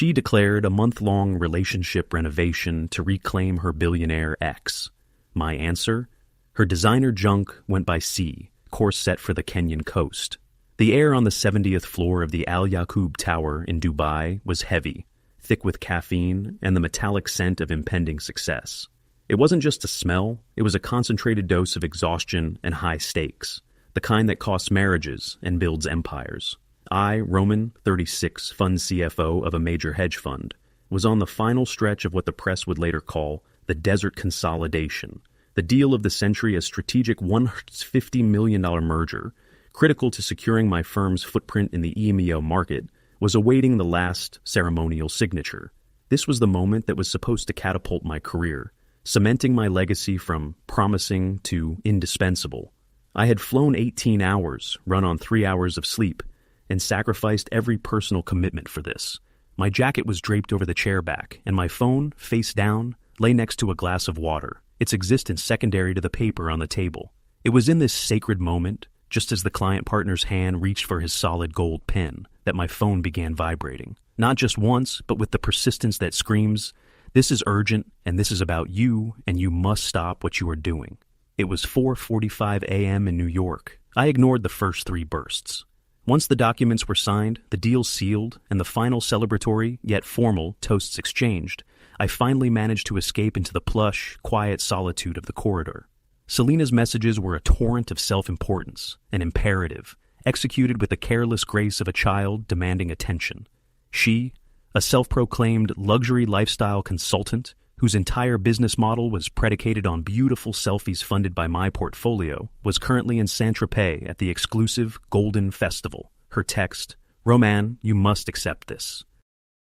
She declared a month-long relationship renovation to reclaim her billionaire ex. My answer? Her designer junk went by sea, course set for the Kenyan coast. The air on the 70th floor of the Al Yaqub Tower in Dubai was heavy, thick with caffeine and the metallic scent of impending success. It wasn't just a smell, it was a concentrated dose of exhaustion and high stakes, the kind that costs marriages and builds empires. I, Roman, 36, fund CFO of a major hedge fund, was on the final stretch of what the press would later call the desert consolidation, the deal of the century, a strategic $150 million merger, critical to securing my firm's footprint in the EMEA market, was awaiting the last ceremonial signature. This was the moment that was supposed to catapult my career, cementing my legacy from promising to indispensable. I had flown 18 hours, run on 3 hours of sleep, and sacrificed every personal commitment for this. My jacket was draped over the chair back, and my phone, face down, lay next to a glass of water, its existence secondary to the paper on the table. It was in this sacred moment, just as the client partner's hand reached for his solid gold pen, that my phone began vibrating. Not just once, but with the persistence that screams, "This is urgent, and this is about you, and you must stop what you are doing." It was 4:45 a.m. in New York. I ignored the first 3 bursts. Once the documents were signed, the deal sealed, and the final celebratory, yet formal, toasts exchanged, I finally managed to escape into the plush, quiet solitude of the corridor. Selena's messages were a torrent of self-importance, an imperative, executed with the careless grace of a child demanding attention. She, a self-proclaimed luxury lifestyle consultant, whose entire business model was predicated on beautiful selfies funded by my portfolio, was currently in Saint-Tropez at the exclusive Golden Festival. Her text, "Roman, you must accept this.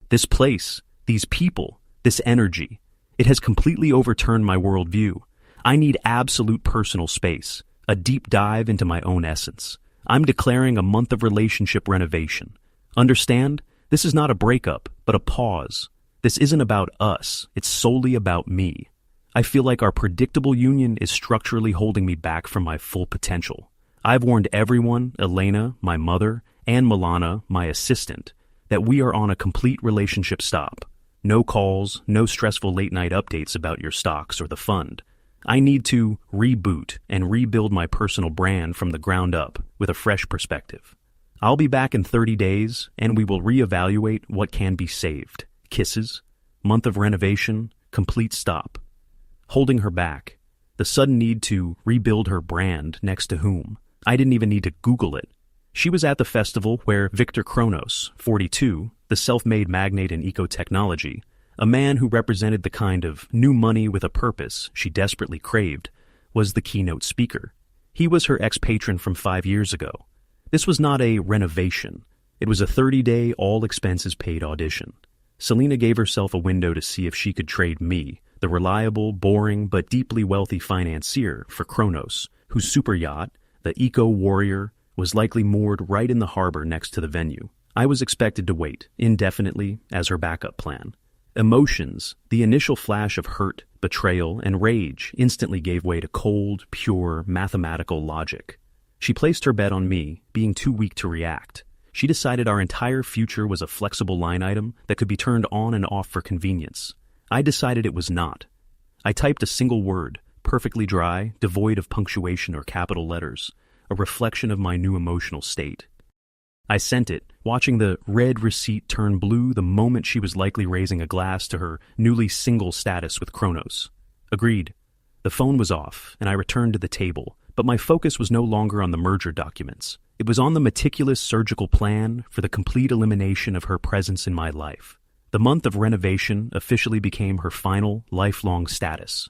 This place, these people, this energy, it has completely overturned my worldview. I need absolute personal space, a deep dive into my own essence. I'm declaring a month of relationship renovation. Understand? This is not a breakup, but a pause. This isn't about us, it's solely about me. I feel like our predictable union is structurally holding me back from my full potential. I've warned everyone, Elena, my mother, and Milana, my assistant, that we are on a complete relationship stop. No calls, no stressful late-night updates about your stocks or the fund. I need to reboot and rebuild my personal brand from the ground up with a fresh perspective. I'll be back in 30 days, and we will reevaluate what can be saved. Kisses, month of renovation, complete stop." Holding her back, the sudden need to rebuild her brand next to whom? I didn't even need to Google it. She was at the festival where Victor Kronos, 42, the self-made magnate in eco-technology, a man who represented the kind of new money with a purpose she desperately craved, was the keynote speaker. He was her ex-patron from 5 years ago. This was not a renovation. It was a 30-day, all-expenses-paid audition. Selena gave herself a window to see if she could trade me, the reliable, boring, but deeply wealthy financier, for Kronos, whose super yacht, the eco-warrior, was likely moored right in the harbor next to the venue. I was expected to wait, indefinitely, as her backup plan. Emotions, the initial flash of hurt, betrayal, and rage, instantly gave way to cold, pure, mathematical logic. She placed her bet on me, being too weak to react. She decided our entire future was a flexible line item that could be turned on and off for convenience. I decided it was not. I typed a single word, perfectly dry, devoid of punctuation or capital letters, a reflection of my new emotional state. I sent it, watching the red receipt turn blue the moment she was likely raising a glass to her newly single status with Kronos. Agreed. The phone was off, and I returned to the table, but my focus was no longer on the merger documents. It was on the meticulous surgical plan for the complete elimination of her presence in my life. The month of renovation officially became her final, lifelong status.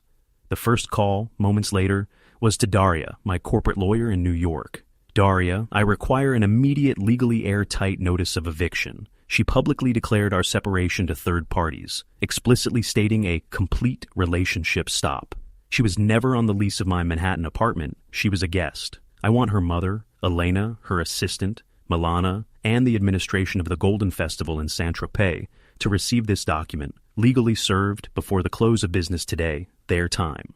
The first call, moments later, was to Daria, my corporate lawyer in New York. "Daria, I require an immediate legally airtight notice of eviction." She publicly declared our separation to third parties, explicitly stating a complete relationship stop. She was never on the lease of my Manhattan apartment. She was a guest. I want her mother, Elena, her assistant, Milana, and the administration of the Golden Festival in Saint-Tropez to receive this document, legally served before the close of business today, their time.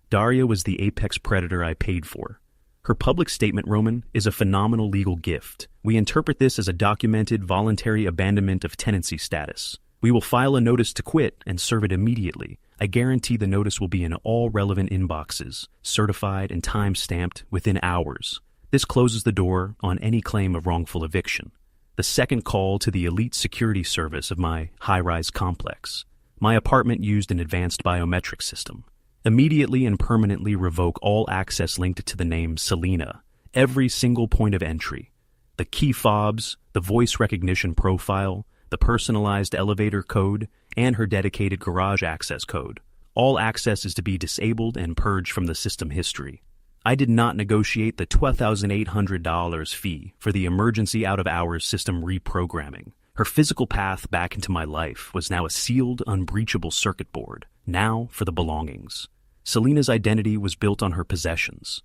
Daria was the apex predator I paid for. Her public statement, Roman, is a phenomenal legal gift. We interpret this as a documented, voluntary abandonment of tenancy status. We will file a notice to quit and serve it immediately. I guarantee the notice will be in all relevant inboxes, certified and time-stamped within hours. This closes the door on any claim of wrongful eviction. The second call to the elite security service of my high-rise complex. My apartment used an advanced biometric system. Immediately and permanently revoke all access linked to the name Selena, every single point of entry. The key fobs, the voice recognition profile, the personalized elevator code, and her dedicated garage access code. All access is to be disabled and purged from the system history. I did not negotiate the $12,800 fee for the emergency out-of-hours system reprogramming. Her physical path back into my life was now a sealed, unbreachable circuit board. Now for the belongings. Selena's identity was built on her possessions.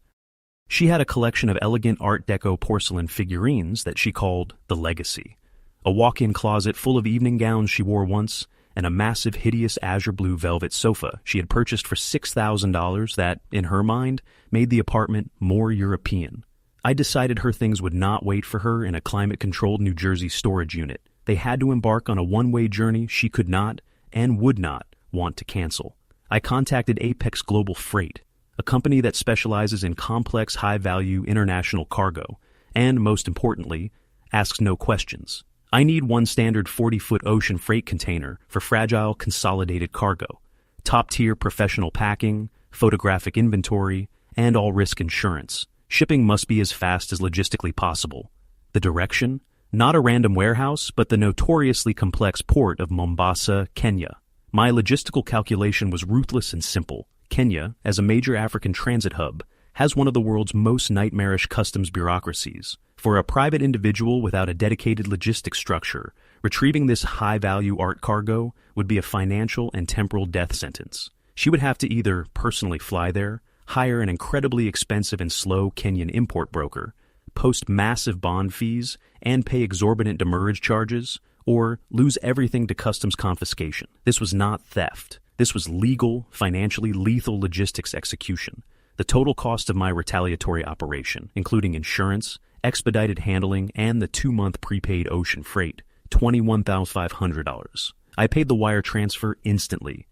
She had a collection of elegant Art Deco porcelain figurines that she called the Legacy. A walk-in closet full of evening gowns she wore once, and a massive, hideous azure blue velvet sofa she had purchased for $6,000 that, in her mind, made the apartment more European. I decided her things would not wait for her in a climate-controlled New Jersey storage unit. They had to embark on a one-way journey she could not, and would not, want to cancel. I contacted Apex Global Freight, a company that specializes in complex, high-value international cargo, and, most importantly, asks no questions. I need one standard 40-foot ocean freight container for fragile, consolidated cargo, top-tier professional packing, photographic inventory, and all-risk insurance. Shipping must be as fast as logistically possible. The direction? Not a random warehouse, but the notoriously complex port of Mombasa, Kenya. My logistical calculation was ruthless and simple. Kenya, as a major African transit hub, has one of the world's most nightmarish customs bureaucracies. For a private individual without a dedicated logistics structure, retrieving this high-value art cargo would be a financial and temporal death sentence. She would have to either personally fly there, hire an incredibly expensive and slow Kenyan import broker, post massive bond fees, and pay exorbitant demurrage charges, or lose everything to customs confiscation. This was not theft. This was legal, financially lethal logistics execution. The total cost of my retaliatory operation, including insurance, expedited handling, and the 2-month prepaid ocean freight, $21,500. I paid the wire transfer instantly.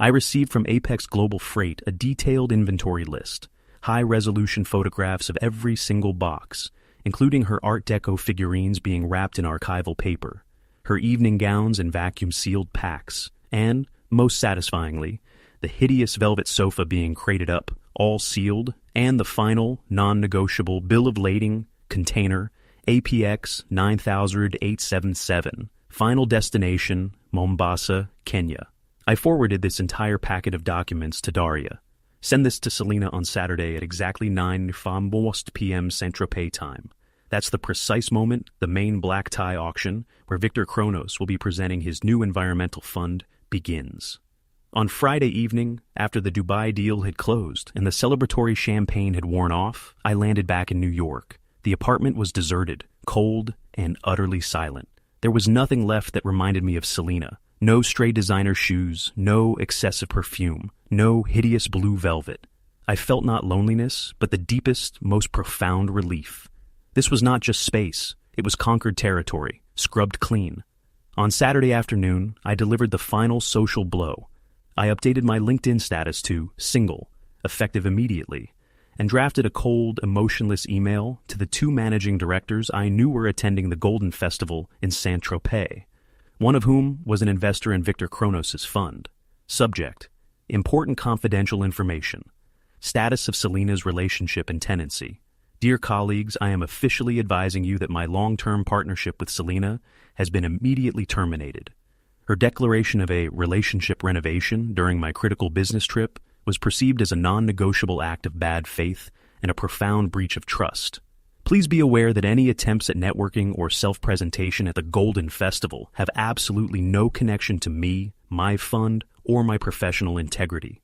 I received from Apex Global Freight a detailed inventory list, high-resolution photographs of every single box, including her Art Deco figurines being wrapped in archival paper, her evening gowns in vacuum-sealed packs, and, most satisfyingly, the hideous velvet sofa being crated up, all sealed, and the final, non-negotiable bill of lading, container, APX 9877, final destination, Mombasa, Kenya. I forwarded this entire packet of documents to Daria. Send this to Selena on Saturday at exactly 9 p.m. Saint-Tropez time. That's the precise moment the main black tie auction, where Victor Kronos will be presenting his new environmental fund, begins. On Friday evening, after the Dubai deal had closed and the celebratory champagne had worn off, I landed back in New York. The apartment was deserted, cold, and utterly silent. There was nothing left that reminded me of Selena. No stray designer shoes, no excessive perfume, no hideous blue velvet. I felt not loneliness, but the deepest, most profound relief. This was not just space. It was conquered territory, scrubbed clean. On Saturday afternoon, I delivered the final social blow. I updated my LinkedIn status to single, effective immediately, and drafted a cold, emotionless email to the 2 managing directors I knew were attending the Golden Festival in Saint-Tropez, one of whom was an investor in Victor Kronos' fund. Subject: important confidential information. Status of Selena's relationship and tenancy. Dear colleagues, I am officially advising you that my long-term partnership with Selena has been immediately terminated. Her declaration of a relationship renovation during my critical business trip was perceived as a non-negotiable act of bad faith and a profound breach of trust. Please be aware that any attempts at networking or self-presentation at the Golden Festival have absolutely no connection to me, my fund, or my professional integrity.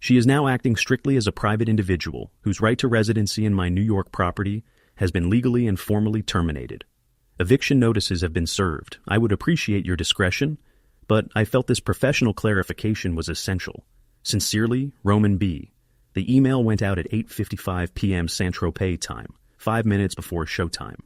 She is now acting strictly as a private individual whose right to residency in my New York property has been legally and formally terminated. Eviction notices have been served. I would appreciate your discretion, but I felt this professional clarification was essential. Sincerely, Roman B. The email went out at 8:55 p.m. Saint-Tropez time, 5 minutes before showtime.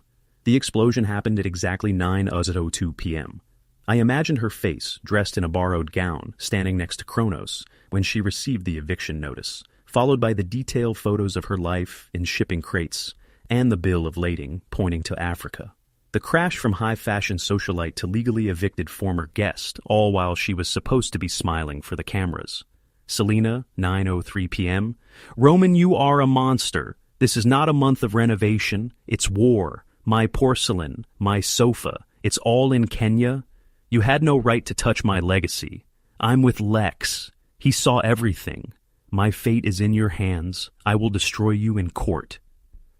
The explosion happened at exactly 9:02 p.m. I imagined her face, dressed in a borrowed gown, standing next to Kronos when she received the eviction notice, followed by the detailed photos of her life in shipping crates and the bill of lading pointing to Africa. The crash from high-fashion socialite to legally evicted former guest, all while she was supposed to be smiling for the cameras. Selena, 9:03 p.m. Roman, you are a monster. This is not a month of renovation. It's war. My porcelain, my sofa. It's all in Kenya. You had no right to touch my legacy. I'm with Lex. He saw everything. My fate is in your hands. I will destroy you in court.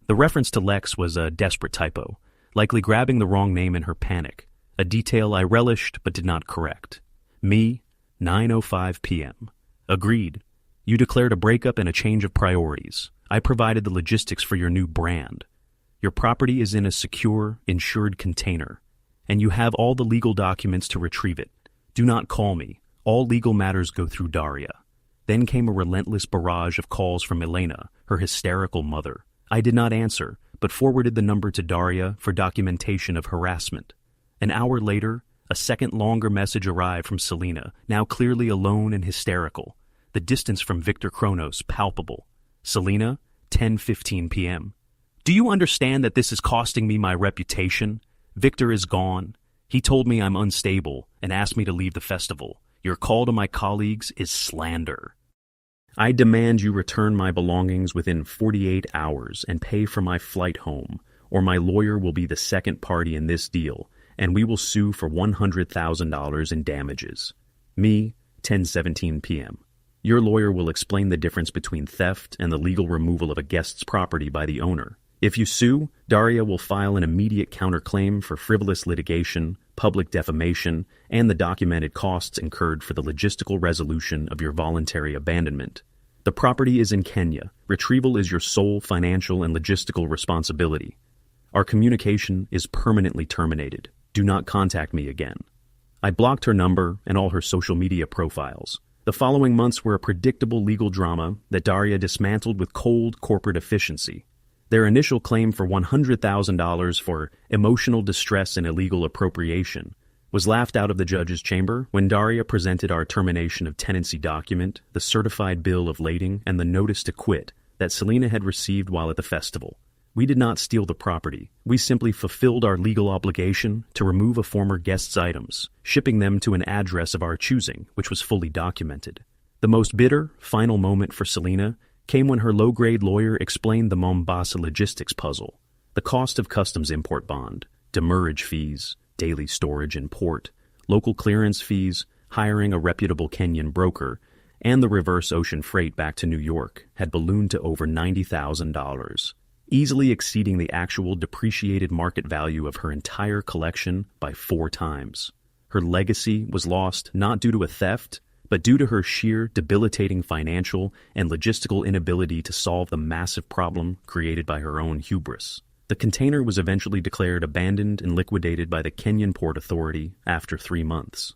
The reference to Lex was a desperate typo, likely grabbing the wrong name in her panic, a detail I relished but did not correct. Me, 9:05 p.m. Agreed. You declared a breakup and a change of priorities. I provided the logistics for your new brand. Your property is in a secure, insured container, and you have all the legal documents to retrieve it. Do not call me. All legal matters go through Daria. Then came a relentless barrage of calls from Elena, her hysterical mother. I did not answer, but forwarded the number to Daria for documentation of harassment. An hour later, a second longer message arrived from Selena, now clearly alone and hysterical. The distance from Victor Kronos palpable. Selena, 10:15 p.m. Do you understand that this is costing me my reputation? Victor is gone. He told me I'm unstable and asked me to leave the festival. Your call to my colleagues is slander. I demand you return my belongings within 48 hours and pay for my flight home, or my lawyer will be the second party in this deal, and we will sue for $100,000 in damages. Me, 10:17 p.m. Your lawyer will explain the difference between theft and the legal removal of a guest's property by the owner. If you sue, Daria will file an immediate counterclaim for frivolous litigation, public defamation, and the documented costs incurred for the logistical resolution of your voluntary abandonment. The property is in Kenya. Retrieval is your sole financial and logistical responsibility. Our communication is permanently terminated. Do not contact me again. I blocked her number and all her social media profiles. The following months were a predictable legal drama that Daria dismantled with cold corporate efficiency. Their initial claim for $100,000 for emotional distress and illegal appropriation was laughed out of the judge's chamber when Daria presented our termination of tenancy document, the certified bill of lading, and the notice to quit that Selena had received while at the festival. We did not steal the property. We simply fulfilled our legal obligation to remove a former guest's items, shipping them to an address of our choosing, which was fully documented. The most bitter, final moment for Selena came when her low-grade lawyer explained the Mombasa logistics puzzle. The cost of customs import bond, demurrage fees, daily storage in port, local clearance fees, hiring a reputable Kenyan broker, and the reverse ocean freight back to New York had ballooned to over $90,000, easily exceeding the actual depreciated market value of her entire collection by 4 times. Her legacy was lost not due to a theft, but due to her sheer debilitating financial and logistical inability to solve the massive problem created by her own hubris. The container was eventually declared abandoned and liquidated by the Kenyan Port Authority after 3 months.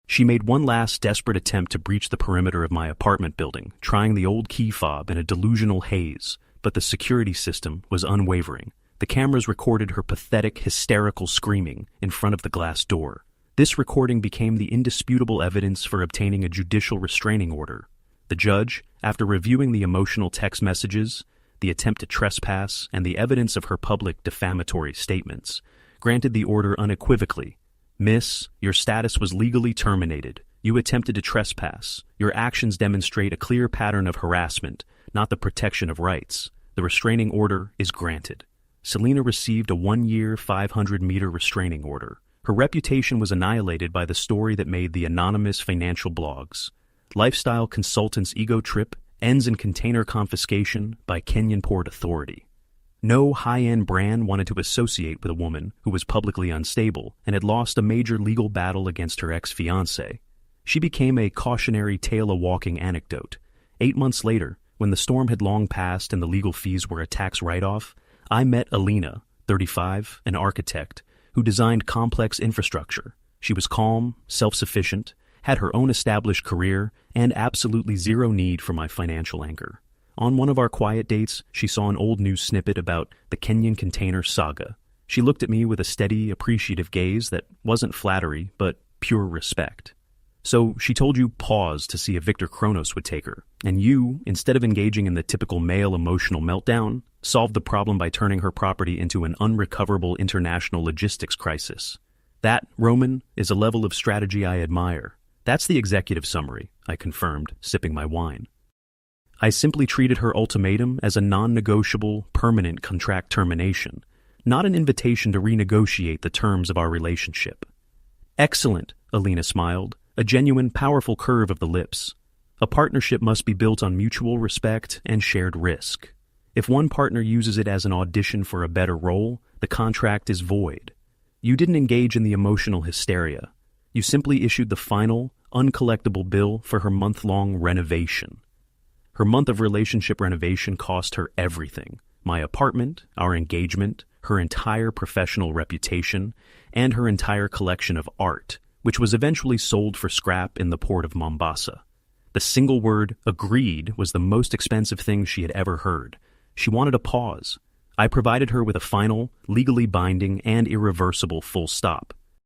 She made one last desperate attempt to breach the perimeter of my apartment building, trying the old key fob in a delusional haze, but the security system was unwavering. The cameras recorded her pathetic, hysterical screaming in front of the glass door. This recording became the indisputable evidence for obtaining a judicial restraining order. The judge, after reviewing the emotional text messages, the attempt to trespass, and the evidence of her public defamatory statements, granted the order unequivocally. Miss, your status was legally terminated. You attempted to trespass. Your actions demonstrate a clear pattern of harassment, not the protection of rights. The restraining order is granted. Selena received a 1-year, 500-meter restraining order. Her reputation was annihilated by the story that made the anonymous financial blogs. Lifestyle consultant's ego trip ends in container confiscation by Kenyan Port Authority. No high-end brand wanted to associate with a woman who was publicly unstable and had lost a major legal battle against her ex-fiancé. She became a cautionary tale-a-walking anecdote. 8 months later, when the storm had long passed and the legal fees were a tax write-off, I met Alina, 35, an architect, who designed complex infrastructure. She was calm, self-sufficient, had her own established career, and absolutely zero need for my financial anchor. On one of our quiet dates, she saw an old news snippet about the Kenyan container saga. She looked at me with a steady, appreciative gaze that wasn't flattery, but pure respect. So she told you pause to see if Victor Kronos would take her, and you, instead of engaging in the typical male emotional meltdown, solved the problem by turning her property into an unrecoverable international logistics crisis. That, Roman, is a level of strategy I admire. That's the executive summary, I confirmed, sipping my wine. I simply treated her ultimatum as a non-negotiable, permanent contract termination, not an invitation to renegotiate the terms of our relationship. Excellent, Alina smiled, a genuine, powerful curve of the lips. A partnership must be built on mutual respect and shared risk. If one partner uses it as an audition for a better role, the contract is void. You didn't engage in the emotional hysteria. You simply issued the final, uncollectible bill for her month-long renovation. Her month of relationship renovation cost her everything: my apartment, our engagement, her entire professional reputation, and her entire collection of art, which was eventually sold for scrap in the port of Mombasa. The single word, agreed, was the most expensive thing she had ever heard. She wanted a pause. I provided her with a final, legally binding, and irreversible full stop.